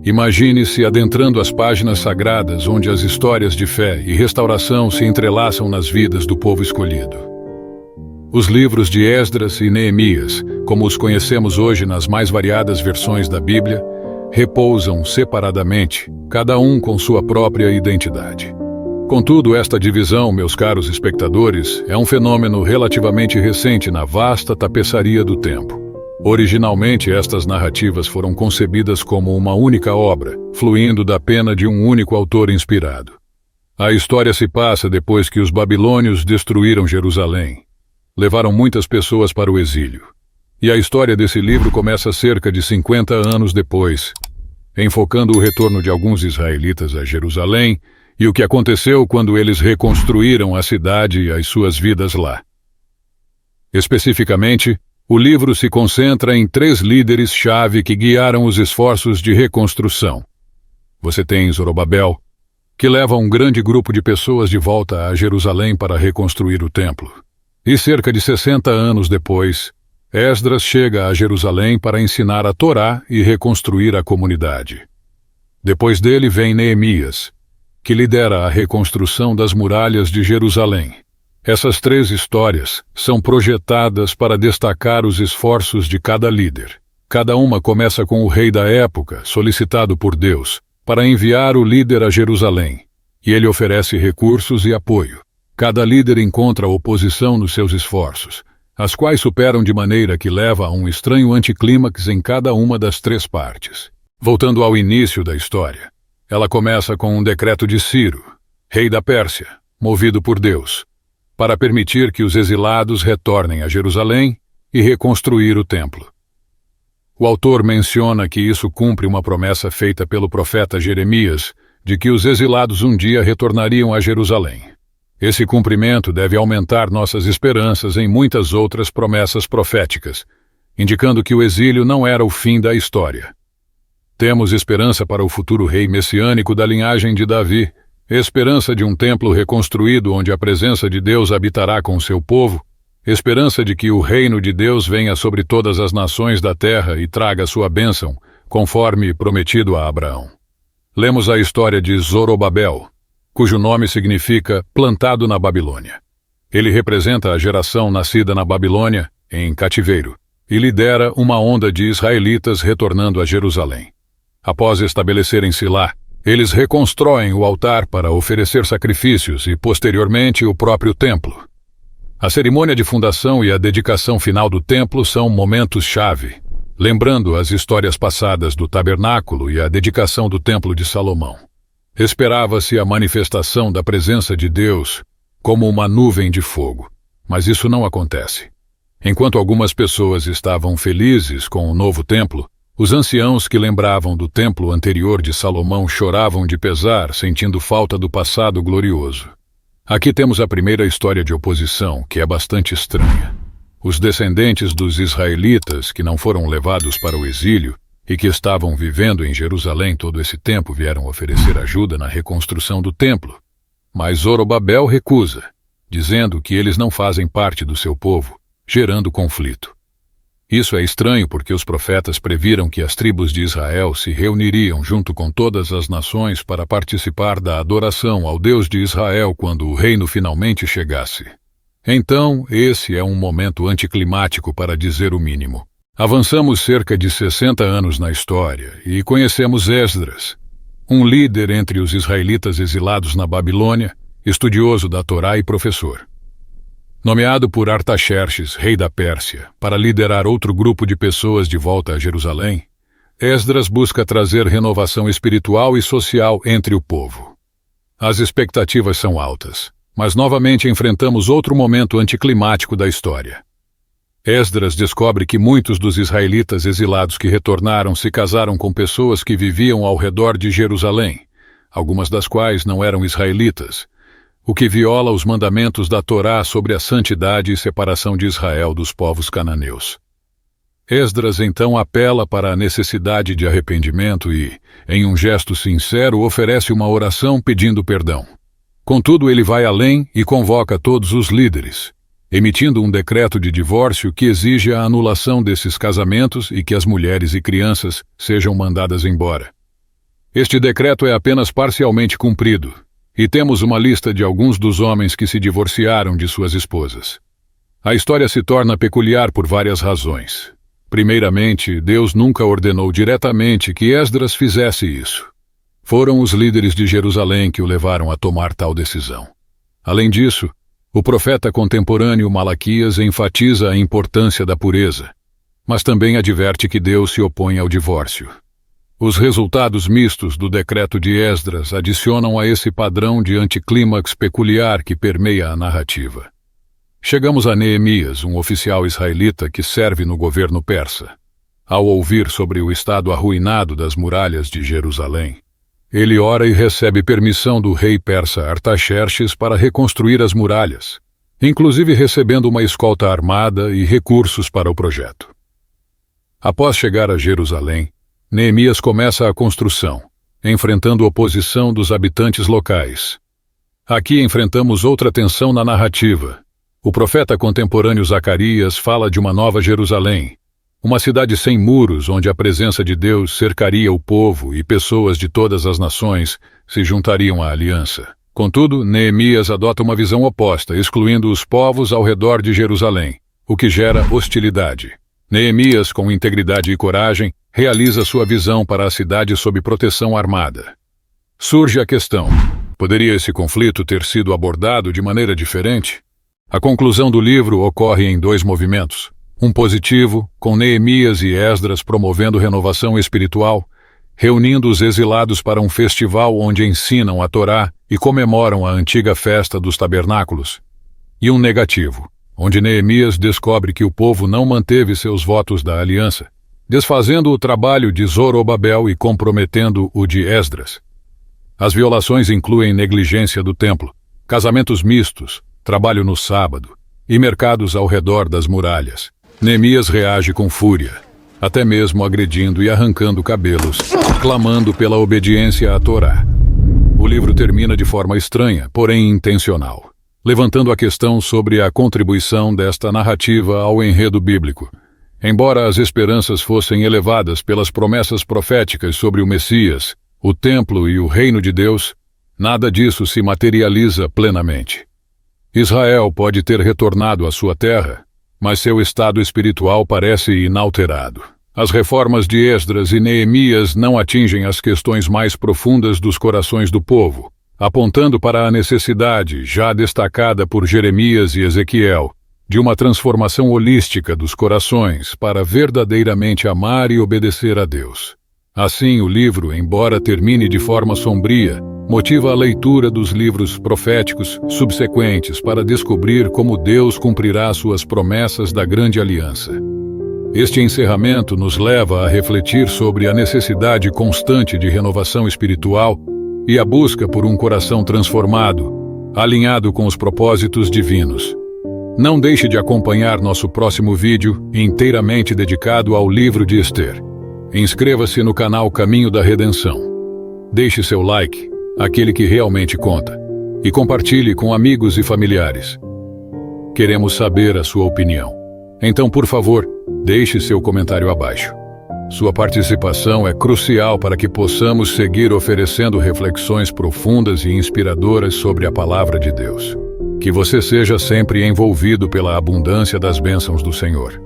Imagine-se adentrando as páginas sagradas onde as histórias de fé e restauração se entrelaçam nas vidas do povo escolhido. Os livros de Esdras e Neemias, como os conhecemos hoje nas mais variadas versões da Bíblia, repousam separadamente, cada um com sua própria identidade. Contudo, esta divisão, meus caros espectadores, é um fenômeno relativamente recente na vasta tapeçaria do tempo. Originalmente, estas narrativas foram concebidas como uma única obra, fluindo da pena de um único autor inspirado. A história se passa depois que os babilônios destruíram Jerusalém. Levaram muitas pessoas para o exílio. E a história desse livro começa cerca de 50 anos depois, enfocando o retorno de alguns israelitas a Jerusalém e o que aconteceu quando eles reconstruíram a cidade e as suas vidas lá. Especificamente, o livro se concentra em 3 líderes-chave que guiaram os esforços de reconstrução. Você tem Zorobabel, que leva um grande grupo de pessoas de volta a Jerusalém para reconstruir o templo. E cerca de 60 anos depois, Esdras chega a Jerusalém para ensinar a Torá e reconstruir a comunidade. Depois dele vem Neemias, que lidera a reconstrução das muralhas de Jerusalém. Essas 3 histórias são projetadas para destacar os esforços de cada líder. Cada uma começa com o rei da época, solicitado por Deus, para enviar o líder a Jerusalém, e ele oferece recursos e apoio. Cada líder encontra oposição nos seus esforços, as quais superam de maneira que leva a um estranho anticlímax em cada uma das 3 partes. Voltando ao início da história, ela começa com um decreto de Ciro, rei da Pérsia, movido por Deus, para permitir que os exilados retornem a Jerusalém e reconstruir o templo. O autor menciona que isso cumpre uma promessa feita pelo profeta Jeremias de que os exilados um dia retornariam a Jerusalém. Esse cumprimento deve aumentar nossas esperanças em muitas outras promessas proféticas, indicando que o exílio não era o fim da história. Temos esperança para o futuro rei messiânico da linhagem de Davi, esperança de um templo reconstruído onde a presença de Deus habitará com seu povo, esperança de que o reino de Deus venha sobre todas as nações da terra e traga sua bênção, conforme prometido a Abraão. Lemos a história de Zorobabel, cujo nome significa plantado na Babilônia. Ele representa a geração nascida na Babilônia, em cativeiro, e lidera uma onda de israelitas retornando a Jerusalém. Após estabelecerem-se lá, eles reconstroem o altar para oferecer sacrifícios e, posteriormente, o próprio templo. A cerimônia de fundação e a dedicação final do templo são momentos-chave, lembrando as histórias passadas do tabernáculo e a dedicação do templo de Salomão. Esperava-se a manifestação da presença de Deus como uma nuvem de fogo, mas isso não acontece. Enquanto algumas pessoas estavam felizes com o novo templo, os anciãos que lembravam do templo anterior de Salomão choravam de pesar, sentindo falta do passado glorioso. Aqui temos a primeira história de oposição, que é bastante estranha. Os descendentes dos israelitas, que não foram levados para o exílio e que estavam vivendo em Jerusalém todo esse tempo, vieram oferecer ajuda na reconstrução do templo. Mas Zorobabel recusa, dizendo que eles não fazem parte do seu povo, gerando conflito. Isso é estranho porque os profetas previram que as tribos de Israel se reuniriam junto com todas as nações para participar da adoração ao Deus de Israel quando o reino finalmente chegasse. Então, esse é um momento anticlimático para dizer o mínimo. Avançamos cerca de 60 anos na história e conhecemos Esdras, um líder entre os israelitas exilados na Babilônia, estudioso da Torá e professor. Nomeado por Artaxerxes, rei da Pérsia, para liderar outro grupo de pessoas de volta a Jerusalém, Esdras busca trazer renovação espiritual e social entre o povo. As expectativas são altas, mas novamente enfrentamos outro momento anticlimático da história. Esdras descobre que muitos dos israelitas exilados que retornaram se casaram com pessoas que viviam ao redor de Jerusalém, algumas das quais não eram israelitas, o que viola os mandamentos da Torá sobre a santidade e separação de Israel dos povos cananeus. Esdras então apela para a necessidade de arrependimento e, em um gesto sincero, oferece uma oração pedindo perdão. Contudo, ele vai além e convoca todos os líderes, emitindo um decreto de divórcio que exige a anulação desses casamentos e que as mulheres e crianças sejam mandadas embora. Este decreto é apenas parcialmente cumprido, e temos uma lista de alguns dos homens que se divorciaram de suas esposas. A história se torna peculiar por várias razões. Primeiramente, Deus nunca ordenou diretamente que Esdras fizesse isso. Foram os líderes de Jerusalém que o levaram a tomar tal decisão. Além disso, o profeta contemporâneo Malaquias enfatiza a importância da pureza, mas também adverte que Deus se opõe ao divórcio. Os resultados mistos do decreto de Esdras adicionam a esse padrão de anticlímax peculiar que permeia a narrativa. Chegamos a Neemias, um oficial israelita que serve no governo persa. Ao ouvir sobre o estado arruinado das muralhas de Jerusalém, ele ora e recebe permissão do rei persa Artaxerxes para reconstruir as muralhas, inclusive recebendo uma escolta armada e recursos para o projeto. Após chegar a Jerusalém, Neemias começa a construção, enfrentando oposição dos habitantes locais. Aqui enfrentamos outra tensão na narrativa. O profeta contemporâneo Zacarias fala de uma nova Jerusalém, uma cidade sem muros onde a presença de Deus cercaria o povo e pessoas de todas as nações se juntariam à aliança. Contudo, Neemias adota uma visão oposta, excluindo os povos ao redor de Jerusalém, o que gera hostilidade. Neemias, com integridade e coragem, realiza sua visão para a cidade sob proteção armada. Surge a questão: poderia esse conflito ter sido abordado de maneira diferente? A conclusão do livro ocorre em dois movimentos. Um positivo, com Neemias e Esdras promovendo renovação espiritual, reunindo os exilados para um festival onde ensinam a Torá e comemoram a antiga festa dos tabernáculos. E um negativo, onde Neemias descobre que o povo não manteve seus votos da aliança, desfazendo o trabalho de Zorobabel e comprometendo o de Esdras. As violações incluem negligência do templo, casamentos mistos, trabalho no sábado e mercados ao redor das muralhas. Neemias reage com fúria, até mesmo agredindo e arrancando cabelos, clamando pela obediência à Torá. O livro termina de forma estranha, porém intencional, levantando a questão sobre a contribuição desta narrativa ao enredo bíblico. Embora as esperanças fossem elevadas pelas promessas proféticas sobre o Messias, o templo e o reino de Deus, nada disso se materializa plenamente. Israel pode ter retornado à sua terra, mas seu estado espiritual parece inalterado. As reformas de Esdras e Neemias não atingem as questões mais profundas dos corações do povo, apontando para a necessidade, já destacada por Jeremias e Ezequiel, de uma transformação holística dos corações para verdadeiramente amar e obedecer a Deus. Assim, o livro, embora termine de forma sombria, motiva a leitura dos livros proféticos subsequentes para descobrir como Deus cumprirá suas promessas da grande aliança. Este encerramento nos leva a refletir sobre a necessidade constante de renovação espiritual e a busca por um coração transformado, alinhado com os propósitos divinos. Não deixe de acompanhar nosso próximo vídeo, inteiramente dedicado ao livro de Ester. Inscreva-se no canal Caminho da Redenção. Deixe seu like, aquele que realmente conta, e compartilhe com amigos e familiares. Queremos saber a sua opinião. Então, por favor, deixe seu comentário abaixo. Sua participação é crucial para que possamos seguir oferecendo reflexões profundas e inspiradoras sobre a Palavra de Deus. Que você seja sempre envolvido pela abundância das bênçãos do Senhor.